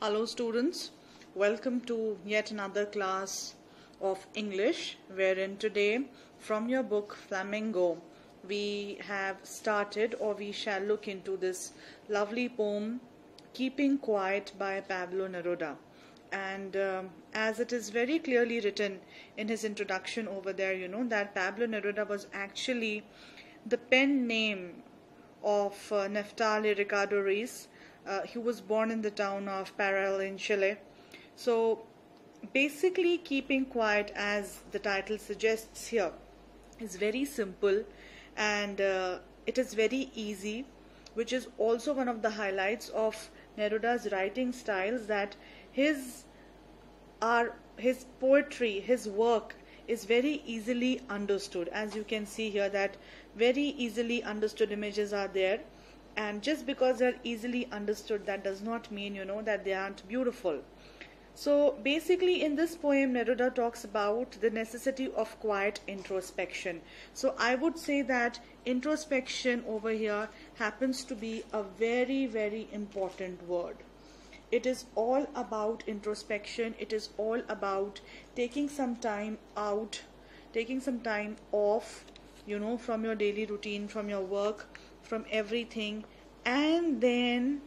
Hello students, welcome to yet another class of English wherein today from your book Flamingo we have started or we shall look into this lovely poem Keeping Quiet by Pablo Neruda. And as it is very clearly written in his introduction over there, you know that Pablo Neruda was actually the pen name of Neftali Ricardo Reis. He was born in the town of Parral in Chile. So basically keeping quiet, as the title suggests here, is very simple and it is very easy, which is also one of the highlights of Neruda's writing styles, that his poetry, his work is very easily understood. As you can see here that very easily understood images are there, and just because they're easily understood, that does not mean, you know, that they aren't beautiful. So basically in this poem Neruda talks about the necessity of quiet introspection. So I would say that introspection over here happens to be a very, very important word. It is all about introspection. It is all about taking some time out, taking some time off, you know, from your daily routine, from your work, from everything, and then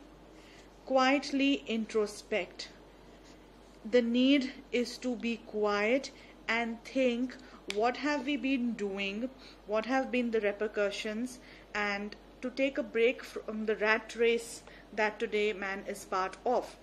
quietly introspect. The need is to be quiet and think, what have we been doing, what have been the repercussions, and to take a break from the rat race that today man is part of.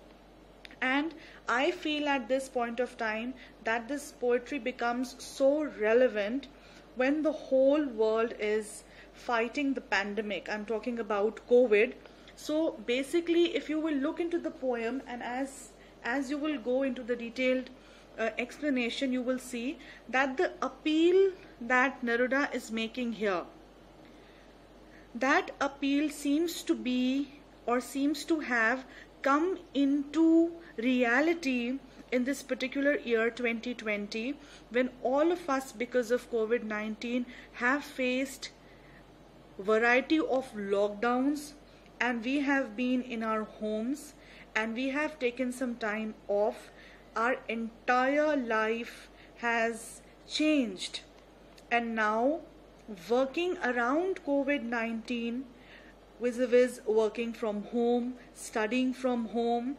And I feel at this point of time that this poetry becomes so relevant when the whole world is fighting the pandemic. I'm talking about COVID. So basically if you will look into the poem, and as you will go into the detailed explanation, you will see that the appeal that Neruda is making here, that appeal seems to be, or seems to have come into reality in this particular year 2020, when all of us, because of COVID-19, have faced variety of lockdowns, and we have been in our homes and we have taken some time off. Our entire life has changed, and now working around COVID-19, vis-a-vis working from home, studying from home,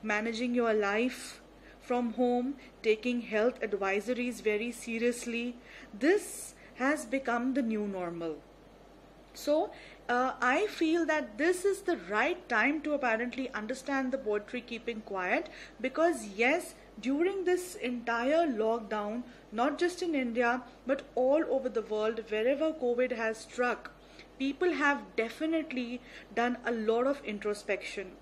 managing your life from home, taking health advisories very seriously, this has become the new normal. So I feel that this is the right time to apparently understand the poetry Keeping Quiet, because yes, during this entire lockdown, not just in India but all over the world, wherever COVID has struck, people have definitely done a lot of introspection.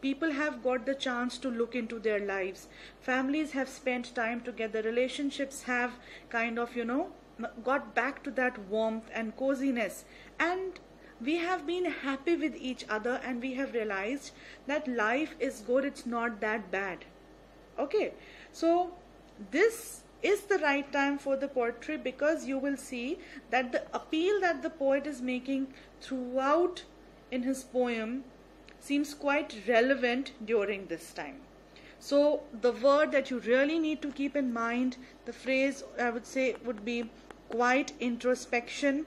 People have got the chance to look into their lives. Families have spent time together. Relationships have kind of, you know, got back to that warmth and coziness. And we have been happy with each other, and we have realized that life is good. It's not that bad. Okay. So this is the right time for the poetry, because you will see that the appeal that the poet is making throughout in his poem seems quite relevant during this time. So the word that you really need to keep in mind, the phrase I would say would be quiet introspection.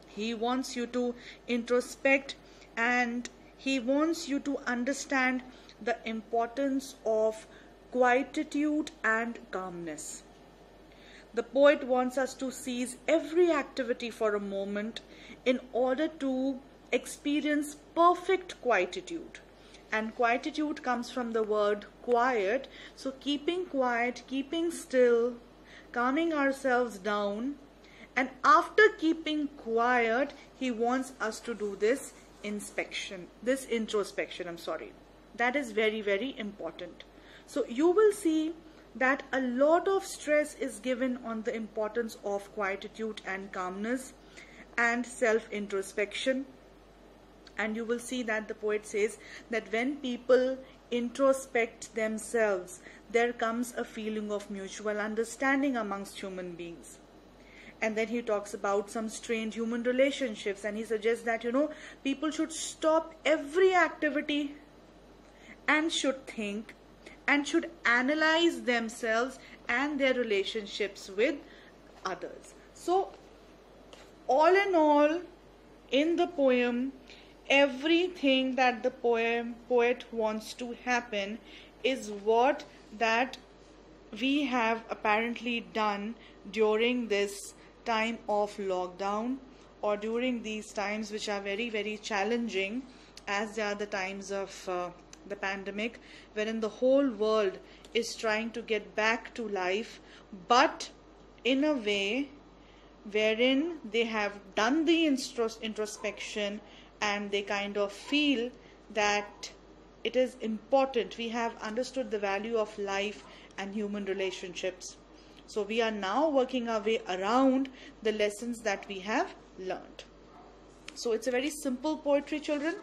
He wants you to introspect, and he wants you to understand the importance of quietude and calmness. The poet wants us to seize every activity for a moment in order to experience perfect quietude. And quietude comes from the word quiet. So keeping quiet, keeping still, calming ourselves down, and after keeping quiet, he wants us to do this introspection. That is very, very important. So you will see that a lot of stress is given on the importance of quietude and calmness and self-introspection. And you will see that the poet says that when people introspect themselves, there comes a feeling of mutual understanding amongst human beings. And then he talks about some strained human relationships, and he suggests that, you know, people should stop every activity and should think and should analyze themselves and their relationships with others. So all in all, in the poem, everything that the poet wants to happen is what that we have apparently done during this time of lockdown, or during these times which are very, very challenging, as they are the times of the pandemic, wherein the whole world is trying to get back to life, but in a way wherein they have done the introspection and they kind of feel that it is important. We have understood the value of life and human relationships. So we are now working our way around the lessons that we have learned. So it's a very simple poetry, children,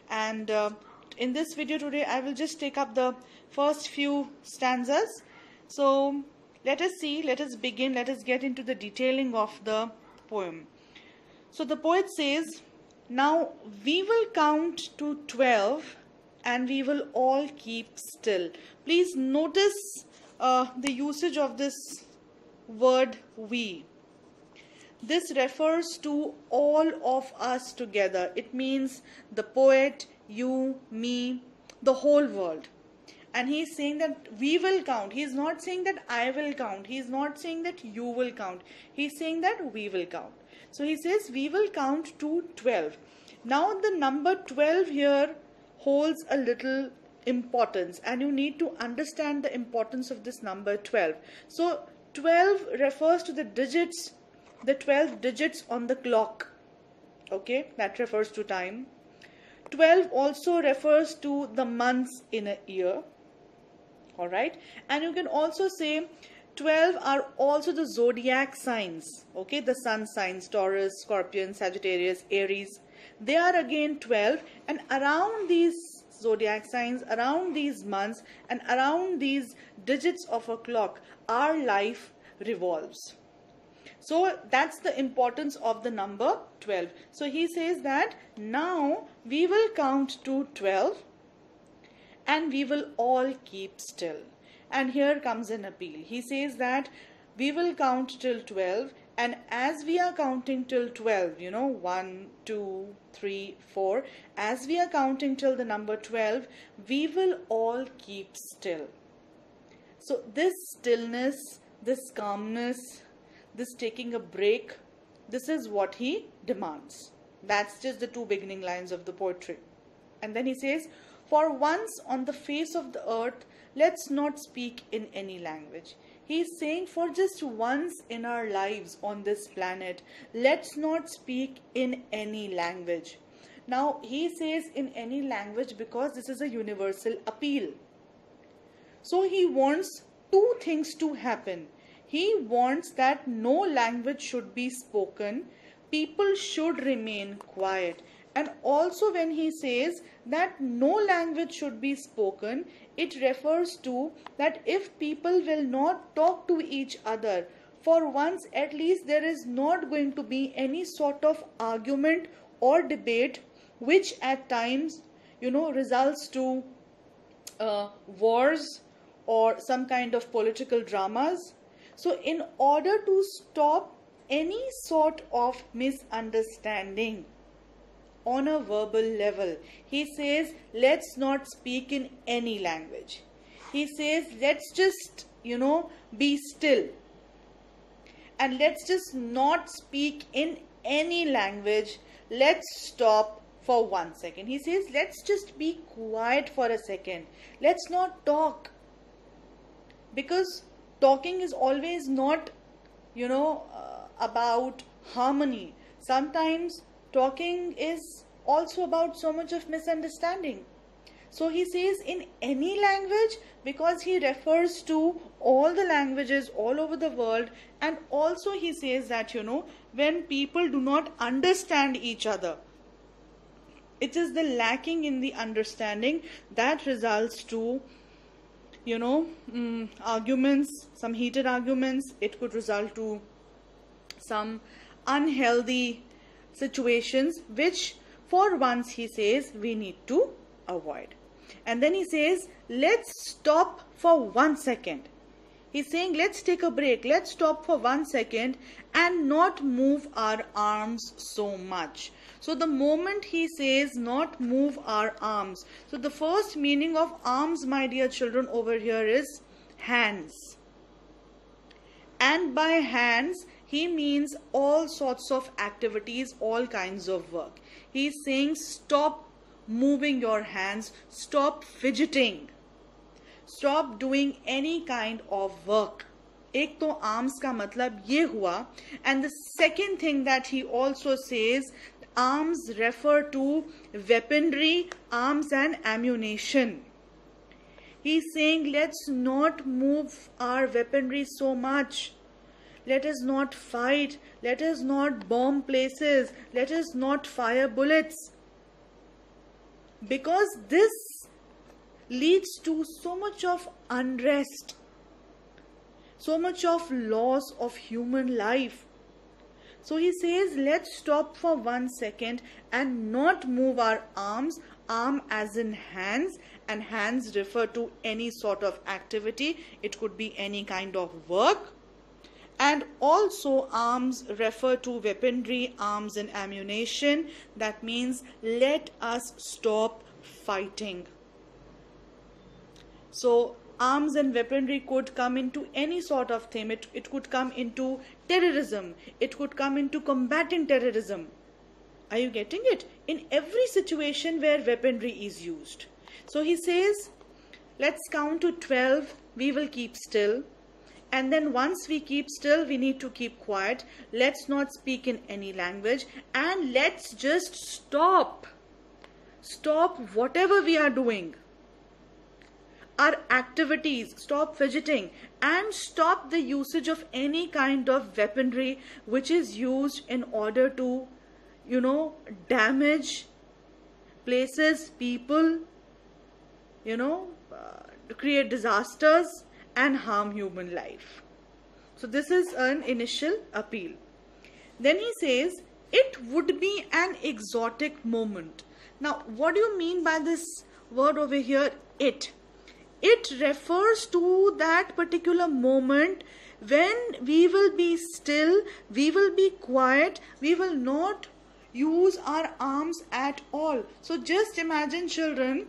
and in this video today I will just take up the first few stanzas. So let us see, let us begin, let us get into the detailing of the poem. So the poet says, now we will count to 12 and we will all keep still. Please notice the usage of this word we. This refers to all of us together. It means the poet, you, me, the whole world. And he is saying that we will count. He is not saying that I will count. He is not saying that you will count. He is saying that we will count. So he says we will count to 12. Now the number 12 here holds a little importance, and you need to understand the importance of this number 12. So 12 refers to the digits, the 12 digits on the clock. Okay, that refers to time. 12 also refers to the months in a year. Alright, and you can also say 12 are also the zodiac signs. Okay, the sun signs, Taurus, Scorpion, Sagittarius, Aries. They are again 12, and around these zodiac signs, around these months, and around these digits of a clock, our life revolves. So that's the importance of the number 12. So he says that now we will count to 12 and we will all keep still. And here comes an appeal. He says that we will count till 12, and as we are counting till 12, 1, 2, 3, 4, as we are counting till the number 12, we will all keep still. So this stillness, this calmness, this taking a break, this is what he demands. That's just the two beginning lines of the poetry. And then he says, for once on the face of the earth, let's not speak in any language. He is saying for just once in our lives on this planet, let's not speak in any language. Now he says in any language because this is a universal appeal. So he wants two things to happen. He wants that no language should be spoken, people should remain quiet. And also when he says that no language should be spoken, it refers to that if people will not talk to each other, for once at least there is not going to be any sort of argument or debate which at times, results to wars or some kind of political dramas. So in order to stop any sort of misunderstanding on a verbal level, he says let's not speak in any language. He says let's just be still, and let's just not speak in any language. Let's stop for 1 second. He says let's just be quiet for a second. Let's not talk, because talking is always not about harmony. Sometimes talking is also about so much of misunderstanding. So he says in any language because he refers to all the languages all over the world. And also he says that when people do not understand each other, it is the lacking in the understanding that results to arguments, some heated arguments. It could result to some unhealthy situations which for once he says we need to avoid. And then he says, let's stop for 1 second. He's saying, let's take a break. Let's stop for 1 second and not move our arms so much. So the moment he says not move our arms. So the first meaning of arms, my dear children, over here is hands. And by hands, he means all sorts of activities, all kinds of work. He's saying stop moving your hands, stop fidgeting. Stop doing any kind of work. एक तो arms का मतलब ये हुआ. And the second thing that he also says, arms refer to weaponry, arms and ammunition. He's saying let's not move our weaponry so much. Let us not fight. Let us not bomb places. Let us not fire bullets. Because this leads to so much of unrest, so much of loss of human life. So he says, let's stop for 1 second and not move our arms. Arm as in hands, and hands refer to any sort of activity. It could be any kind of work. And also arms refer to weaponry, arms and ammunition. That means let us stop fighting. So arms and weaponry could come into any sort of thing. It could come into terrorism. It could come into combating terrorism. Are you getting it? In every situation where weaponry is used. So he says, let's count to 12. We will keep still. And then once we keep still, we need to keep quiet. Let's not speak in any language. And let's just stop. Stop whatever we are doing. Our activities, stop fidgeting, and stop the usage of any kind of weaponry which is used in order to, damage places, people, to create disasters and harm human life. So this is an initial appeal. Then he says, it would be an exotic moment. Now, what do you mean by this word over here, it? It refers to that particular moment when we will be still, we will be quiet, we will not use our arms at all. So just imagine, children,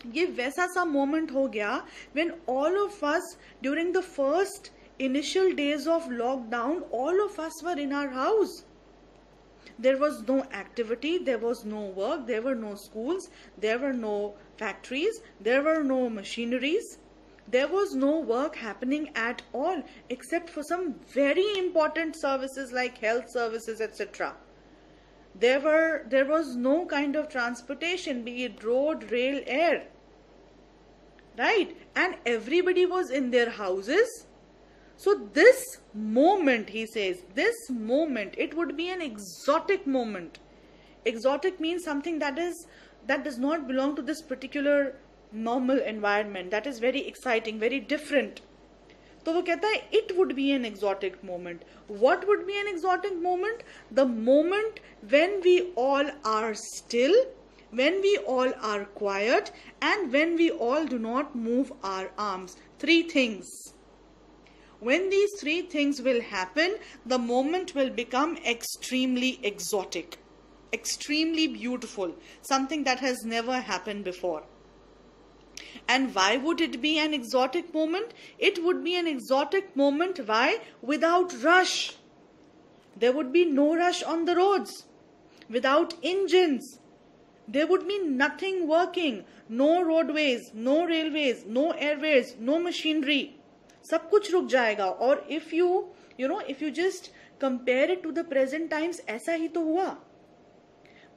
ये वैसा सा moment हो गया when all of us during the first initial days of lockdown, all of us were in our house. There was no activity, there was no work, there were no schools, there were no factories, there were no machineries. There was no work happening at all except for some very important services like health services, etc. There was no kind of transportation, be it road, rail, air. Right? And everybody was in their houses. So this moment, he says, this moment, it would be an exotic moment. Exotic means something that does not belong to this particular normal environment. That is very exciting, very different. तो वो कहता है, it would be an exotic moment. What would be an exotic moment? The moment when we all are still, when we all are quiet, and when we all do not move our arms. 3 things. When these 3 things will happen, the moment will become extremely exotic, extremely beautiful, something that has never happened before. And why would it be an exotic moment? It would be an exotic moment. Why? Without rush. There would be no rush on the roads. Without engines. There would be nothing working. No roadways, no railways, no airways, no machinery. सब कुछ रुक जाएगा. और if you just compare it to the present times, ऐसा ही तो हुआ.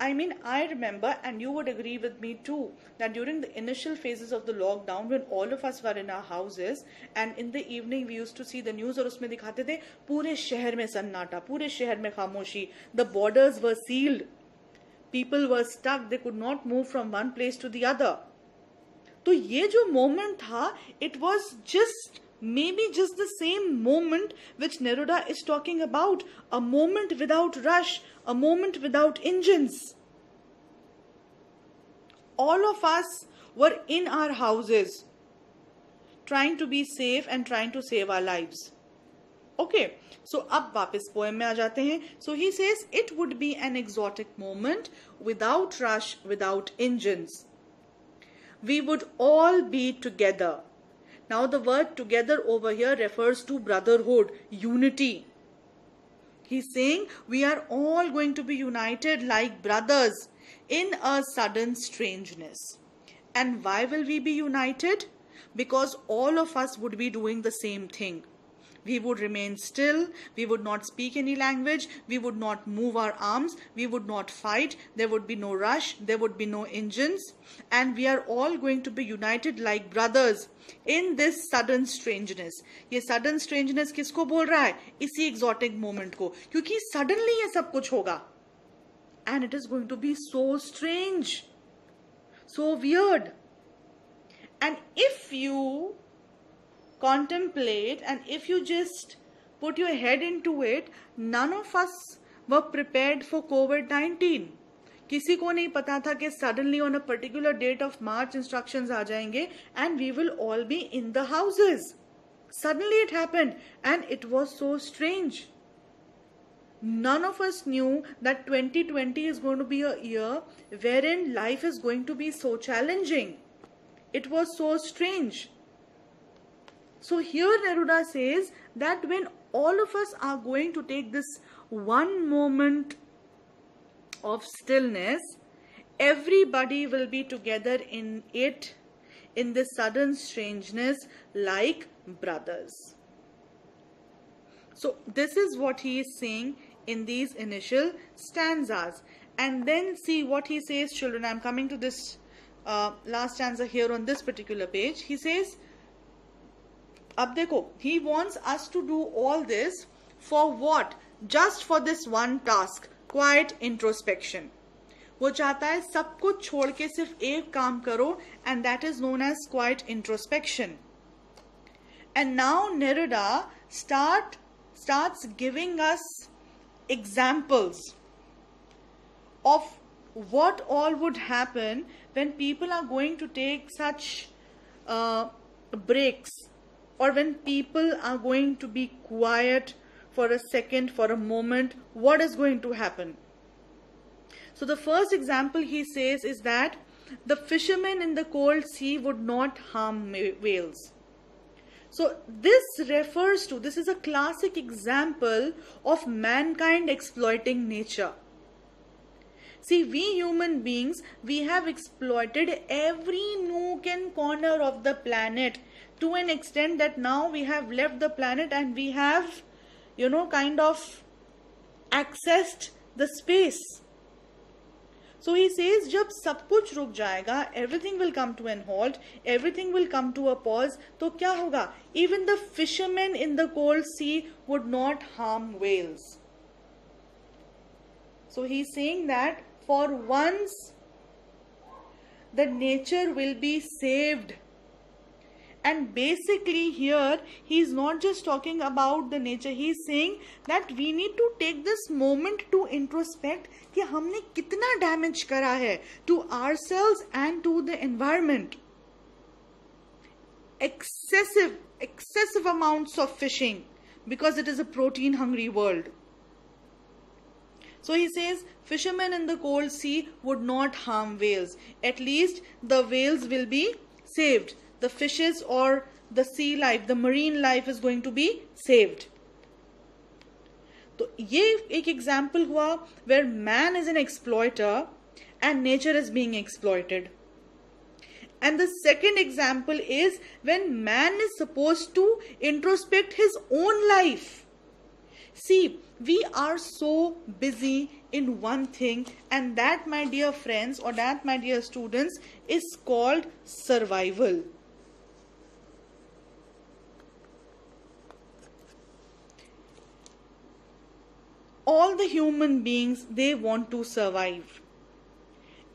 I mean, I remember, and you would agree with me too, that during the initial phases of the lockdown, when all of us were in our houses, and in the evening we used to see the news, और उसमें दिखाते थे पूरे शहर में सन्नाटा, पूरे शहर में खामोशी, the borders were sealed, people were stuck, they could not move from one place to the other. तो ये जो moment था, it was maybe just the same moment which Neruda is talking about. A moment without rush, a moment without engines. All of us were in our houses trying to be safe and trying to save our lives. Okay, so अब वापस poem में आ जाते हैं. So he says, it would be an exotic moment without rush, without engines. We would all be together. Now the word together over here refers to brotherhood, unity. He's saying we are all going to be united like brothers in a sudden strangeness. And why will we be united? Because all of us would be doing the same thing. We would remain still, we would not speak any language, we would not move our arms, we would not fight, there would be no rush, there would be no engines, and we are all going to be united like brothers in this sudden strangeness. ये sudden strangeness किसको बोल रहा है? इसी exotic moment को, क्योंकि suddenly ये सब कुछ होगा. And it is going to be so strange, so weird. And if you contemplate and if you just put your head into it, none of us were prepared for COVID-19. किसी को नहीं पता था कि suddenly on a particular date of March instructions आ जाएंगे and we will all be in the houses. Suddenly it happened and it was so strange. None of us knew that 2020 is going to be a year wherein life is going to be so challenging. It was so strange. So here Neruda says that when all of us are going to take this one moment of stillness, everybody will be together in it, in this sudden strangeness, like brothers. So this is what he is saying in these initial stanzas. And then see what he says, children. I'm coming to this last stanza here on this particular page. He says, अब देखो, he wants us to do all this for what? Just for this one task, quiet introspection. वो चाहता है सब कुछ छोड़ के सिर्फ एक काम करो, and that is known as quiet introspection. And now Neruda starts giving us examples of what all would happen when people are going to take such breaks, or when people are going to be quiet for a second, for a moment. What is going to happen? So the first example he says is that the fishermen in the cold sea would not harm whales. So this is a classic example of mankind exploiting nature. See, we human beings, we have exploited every nook and corner of the planet to an extent that now we have left the planet and we have, kind of accessed the space. So he says, जब सब कुछ रुक जाएगा, everything will come to an halt, everything will come to a pause, तो क्या होगा? Even the fishermen in the cold sea would not harm whales. So he's saying that for once, the nature will be saved. And basically here, he's not just talking about the nature. He's saying that we need to take this moment to introspect कि हमने कितना damage करा है to ourselves and to the environment. Excessive amounts of fishing, because it is a protein hungry world. So he says, fishermen in the cold sea would not harm whales. At least the whales will be saved. The fishes or the sea life, the marine life is going to be saved. तो ये एक example हुआ where man is an exploiter and nature is being exploited. And the second example is when man is supposed to introspect his own life. See, we are so busy in one thing, and that, my dear friends, or that, my dear students, is called survival. All the human beings, they want to survive.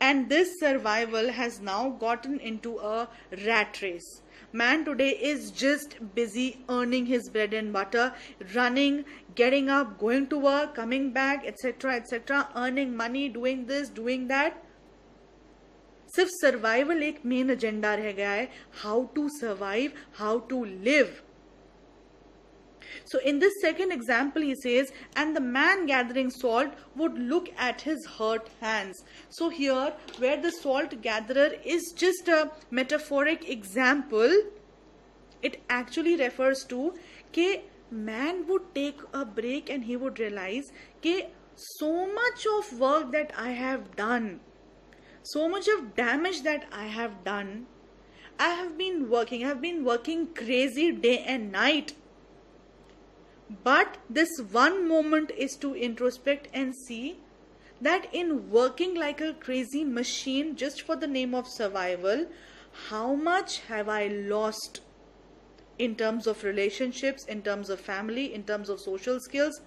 And this survival has now gotten into a rat race. Man today is just busy earning his bread and butter, running, getting up, going to work, coming back, etc., etc., earning money, doing this, doing that. सिर्फ survival एक main agenda रह गया है, how to survive, how to live. So in this second example he says, and the man gathering salt would look at his hurt hands. So here where the salt gatherer is just a metaphoric example, it actually refers to कि man would take a break and he would realize कि so much of work that I have done, so much of damage that I have done, I have been working crazy day and night. But this one moment is to introspect and see that in working like a crazy machine just for the name of survival, how much have I lost in terms of relationships, in terms of family, in terms of social skills,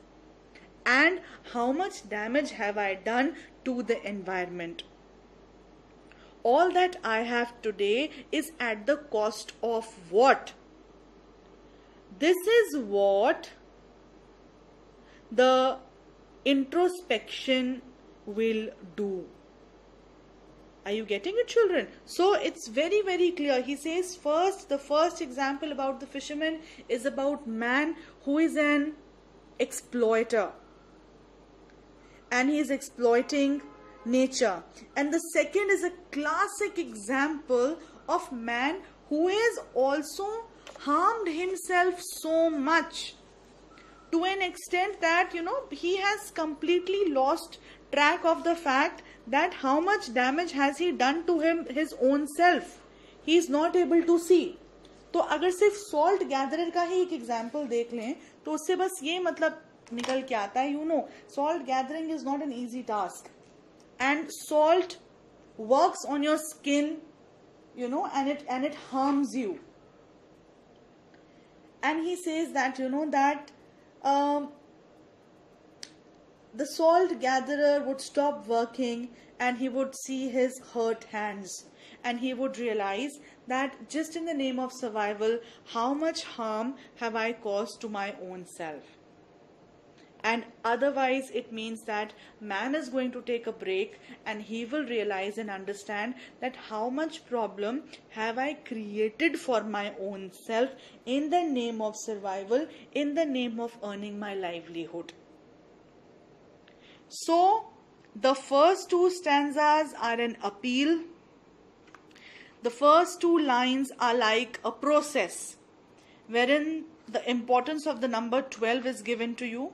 and how much damage have I done to the environment. All that I have today is at the cost of what? This is what the introspection will do. Are you getting it, children? So it's very, very clear. He says the first example about the fisherman is about man who is an exploiter, and he is exploiting nature. And the second is a classic example of man who has also harmed himself so much, to an extent that, he has completely lost track of the fact that how much damage has he done to his own self. He is not able to see. तो अगर सिर्फ salt gatherer का ही एक example देख लें तो उससे बस ये मतलब निकल के आता है, salt gathering is not an easy task, and salt works on your skin, and it harms you. And he says that the salt gatherer would stop working and he would see his hurt hands, and he would realize that just in the name of survival, how much harm have I caused to my own self. And otherwise it means that man is going to take a break and he will realize and understand that how much problem have I created for my own self in the name of survival, in the name of earning my livelihood. So the first two stanzas are an appeal. The first two lines are like a process wherein the importance of the number 12 is given to you.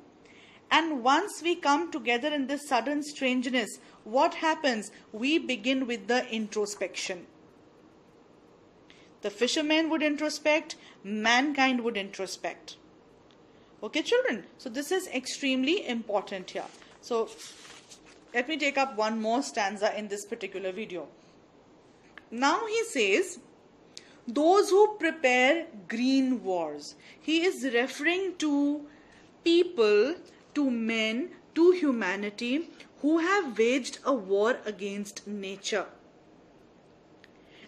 And once we come together in this sudden strangeness, what happens? We begin with the introspection. The fisherman would introspect, mankind would introspect. Okay, children? So this is extremely important here. So let me take up one more stanza in this particular video. Now he says, those who prepare green wars. He is referring to people, to men, to humanity who have waged a war against nature.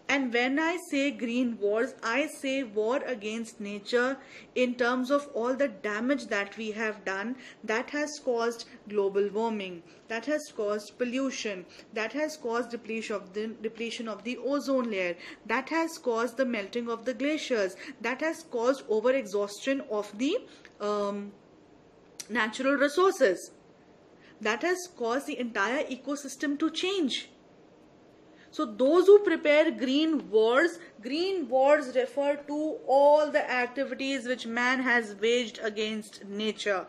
And when I say green wars, I say war against nature in terms of all the damage that we have done that has caused global warming, that has caused pollution, that has caused depletion of the ozone layer, that has caused the melting of the glaciers, that has caused overexhaustion of the natural resources, that has caused the entire ecosystem to change. So those who prepare green wars refer to all the activities which man has waged against nature.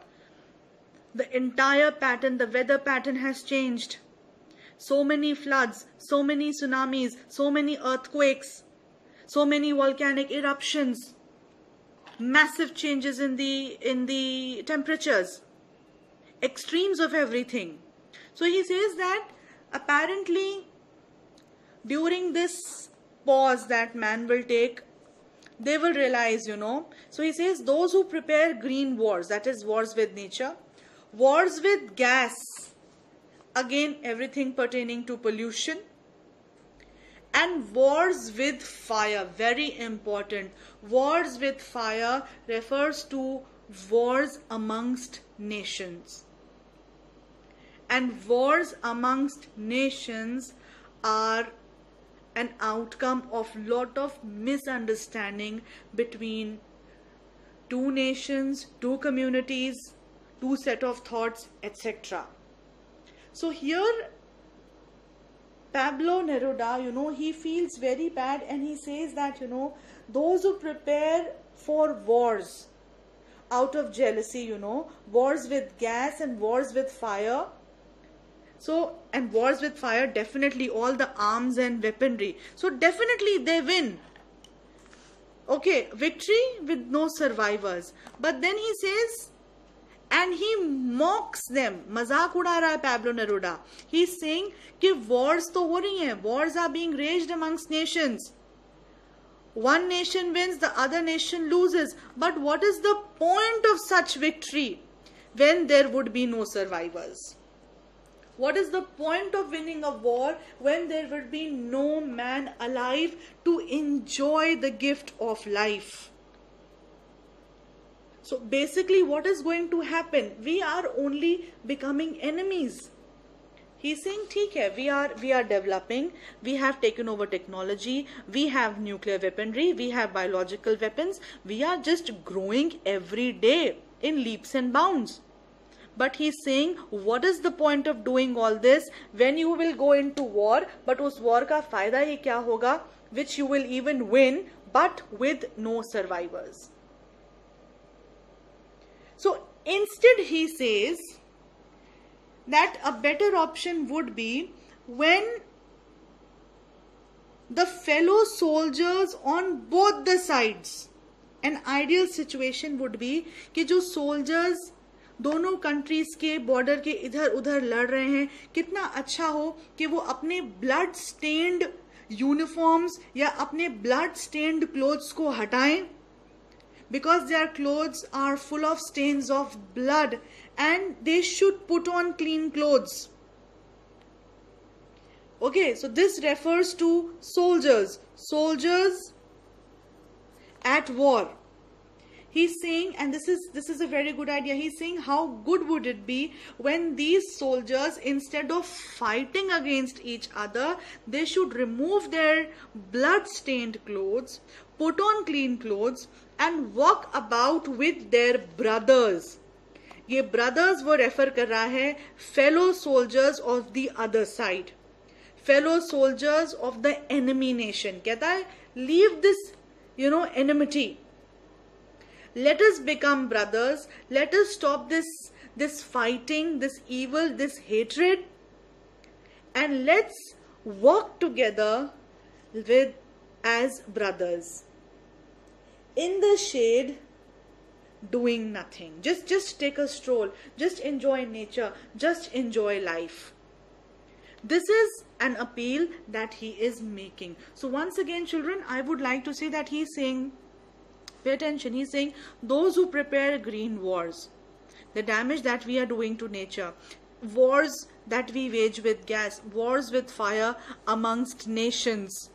The entire pattern, the weather pattern has changed. So many floods, so many tsunamis, so many earthquakes, so many volcanic eruptions, massive changes in the temperatures, extremes of everything. So he says that apparently during this pause that man will take, they will realize, So he says those who prepare green wars, that is wars with nature, wars with gas, again everything pertaining to pollution, and wars with fire, very important. Wars with fire refers to wars amongst nations. And wars amongst nations are an outcome of lot of misunderstanding between two nations, two communities, two set of thoughts, etc. So here Pablo Neruda, he feels very bad, and he says that, those who prepare for wars out of jealousy, wars with gas and wars with fire. So, and wars with fire, definitely all the arms and weaponry. So definitely they win. Okay, victory with no survivors. But then he says, and he mocks them. मजाक उड़ा रहा है Pablo Neruda. He's saying कि wars तो हो रही हैं. Wars are being waged amongst nations. One nation wins, the other nation loses. But what is the point of such victory when there would be no survivors? What is the point of winning a war when there would be no man alive to enjoy the gift of life? So basically what is going to happen? We are only becoming enemies. He's saying, ठीक है, we are developing, we have taken over technology, we have nuclear weaponry, we have biological weapons, we are just growing every day in leaps and bounds. But he's saying, what is the point of doing all this when you will go into war, but उस war का फायदा ही क्या होगा, which you will even win, but with no survivors. So instead he says that a better option would be when the fellow soldiers on both the sides, an ideal situation would be कि जो soldiers दोनों countries के border के इधर उधर लड़ रहे हैं, कितना अच्छा हो कि वो अपने ब्लड स्टेन्ड यूनिफॉर्म्स या अपने ब्लड स्टेन्ड क्लोथ्स को हटाएं, because their clothes are full of stains of blood, and they should put on clean clothes. Okay, so this refers to soldiers at war. He's saying, and this is a very good idea, he's saying how good would it be when these soldiers, instead of fighting against each other, they should remove their blood stained clothes, put on clean clothes, and walk about with their brothers. ये brothers वो refer कर रहा है fellow soldiers of the other side, fellow soldiers of the enemy nation. कहता है leave this enmity. Let us become brothers. Let us stop this fighting, this evil, this hatred, and let's walk together as brothers in the shade, doing nothing. Just take a stroll. Just enjoy nature. Just enjoy life. This is an appeal that he is making. So once again, children, I would like to say that he's saying, pay attention, he's saying those who prepare green wars, the damage that we are doing to nature, wars that we wage with gas, wars with fire amongst nations.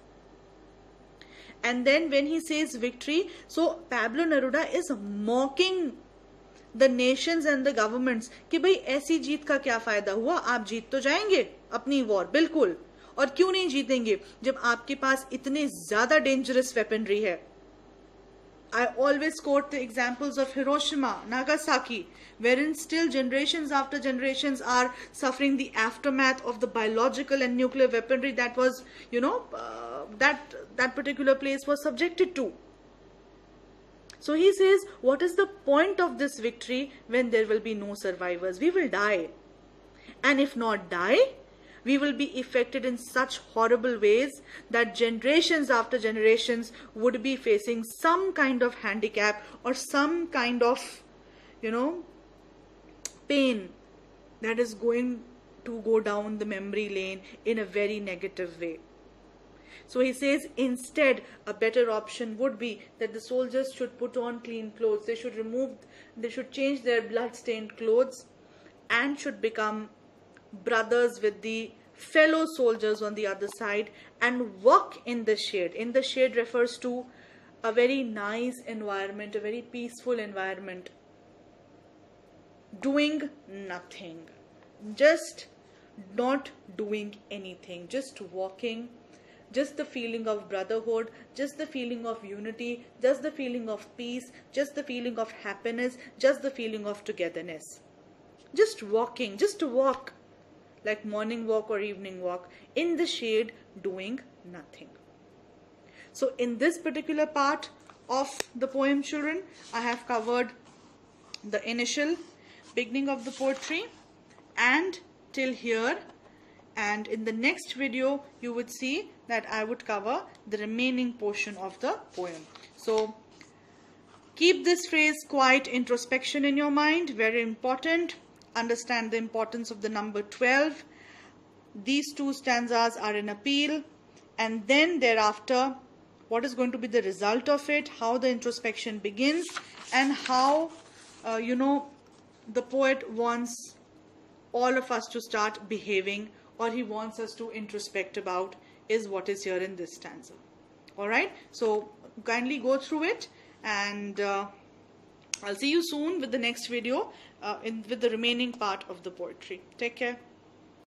And then when he says victory, so Pablo Neruda is mocking the nations and the governments कि भाई ऐसी जीत का क्या फायदा हुआ, आप जीत तो जाएंगे अपनी वॉर, बिल्कुल, और क्यों नहीं जीतेंगे जब आपके पास इतने ज्यादा डेंजरस वेपनरी है. I always quote the examples of Hiroshima, Nagasaki, wherein still generations after generations are suffering the aftermath of the biological and nuclear weaponry that was, that particular place was subjected to. So he says, what is the point of this victory when there will be no survivors? We will die. And if not die, we will be affected in such horrible ways that generations after generations would be facing some kind of handicap or some kind of, pain that is going to go down the memory lane in a very negative way. So he says, instead, a better option would be that the soldiers should put on clean clothes. They should change their blood-stained clothes and should become brothers with the fellow soldiers on the other side and walk in the shade. In the shade refers to a very nice environment, a very peaceful environment. Doing nothing. Just not doing anything. Just walking just the feeling of brotherhood, just the feeling of unity, just the feeling of peace, just the feeling of happiness, just the feeling of togetherness. Just walking, just to walk, like morning walk or evening walk, in the shade, doing nothing. So in this particular part of the poem, children, I have covered the initial beginning of the poetry and till here, and in the next video you would see that I would cover the remaining portion of the poem. So keep this phrase quiet introspection in your mind, very important. Understand the importance of the number 12. These two stanzas are an appeal, and then thereafter what is going to be the result of it, how the introspection begins, and how the poet wants all of us to start behaving, or he wants us to introspect about, is what is here in this stanza. Alright, so kindly go through it, and I'll see you soon with the next video with the remaining part of the poetry. Take care.